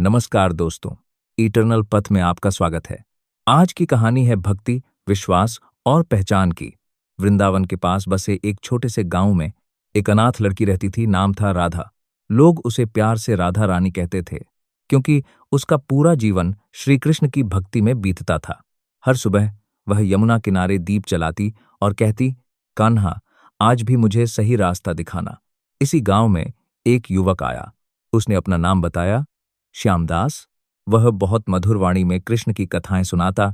नमस्कार दोस्तों, इटर्नल पथ में आपका स्वागत है। आज की कहानी है भक्ति, विश्वास और पहचान की। वृंदावन के पास बसे एक छोटे से गांव में एक अनाथ लड़की रहती थी। नाम था राधा। लोग उसे प्यार से राधा रानी कहते थे, क्योंकि उसका पूरा जीवन श्री कृष्ण की भक्ति में बीतता था। हर सुबह वह यमुना किनारे दीप जलाती और कहती, कान्हा, आज भी मुझे सही रास्ता दिखाना। इसी गांव में एक युवक आया। उसने अपना नाम बताया, श्यामदास। वह बहुत मधुर वाणी में कृष्ण की कथाएं सुनाता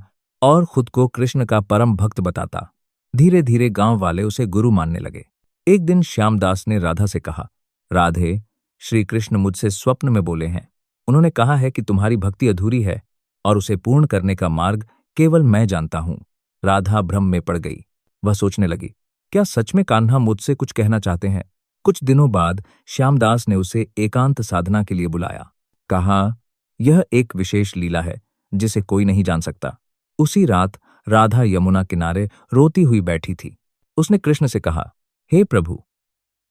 और खुद को कृष्ण का परम भक्त बताता। धीरे धीरे गांव वाले उसे गुरु मानने लगे। एक दिन श्यामदास ने राधा से कहा, राधे, श्री कृष्ण मुझसे स्वप्न में बोले हैं। उन्होंने कहा है कि तुम्हारी भक्ति अधूरी है और उसे पूर्ण करने का मार्ग केवल मैं जानता हूं। राधा भ्रम में पड़ गई। वह सोचने लगी, क्या सच में कान्हा मुझसे कुछ कहना चाहते हैं? कुछ दिनों बाद श्यामदास ने उसे एकांत साधना के लिए बुलाया। कहा, यह एक विशेष लीला है जिसे कोई नहीं जान सकता। उसी रात राधा यमुना किनारे रोती हुई बैठी थी। उसने कृष्ण से कहा, हे प्रभु,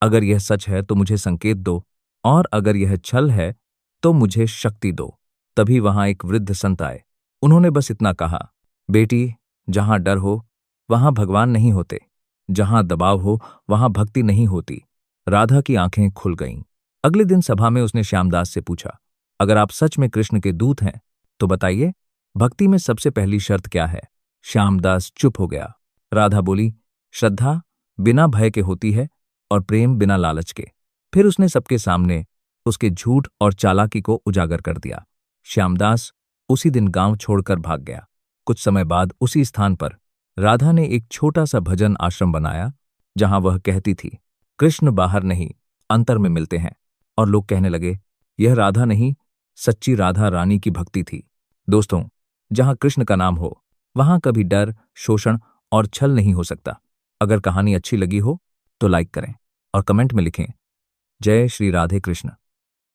अगर यह सच है तो मुझे संकेत दो, और अगर यह छल है तो मुझे शक्ति दो। तभी वहां एक वृद्ध संत आए। उन्होंने बस इतना कहा, बेटी, जहां डर हो वहां भगवान नहीं होते, जहां दबाव हो वहां भक्ति नहीं होती। राधा की आंखें खुल गईं। अगले दिन सभा में उसने श्यामदास से पूछा, अगर आप सच में कृष्ण के दूत हैं तो बताइए, भक्ति में सबसे पहली शर्त क्या है? श्यामदास चुप हो गया। राधा बोली, श्रद्धा बिना भय के होती है और प्रेम बिना लालच के। फिर उसने सबके सामने उसके झूठ और चालाकी को उजागर कर दिया। श्यामदास उसी दिन गांव छोड़कर भाग गया। कुछ समय बाद उसी स्थान पर राधा ने एक छोटा सा भजन आश्रम बनाया, जहां वह कहती थी, कृष्ण बाहर नहीं, अंतर में मिलते हैं। और लोग कहने लगे, यह राधा नहीं, सच्ची राधा रानी की भक्ति थी। दोस्तों, जहां कृष्ण का नाम हो वहां कभी डर, शोषण और छल नहीं हो सकता। अगर कहानी अच्छी लगी हो तो लाइक करें और कमेंट में लिखें, जय श्री राधे कृष्ण।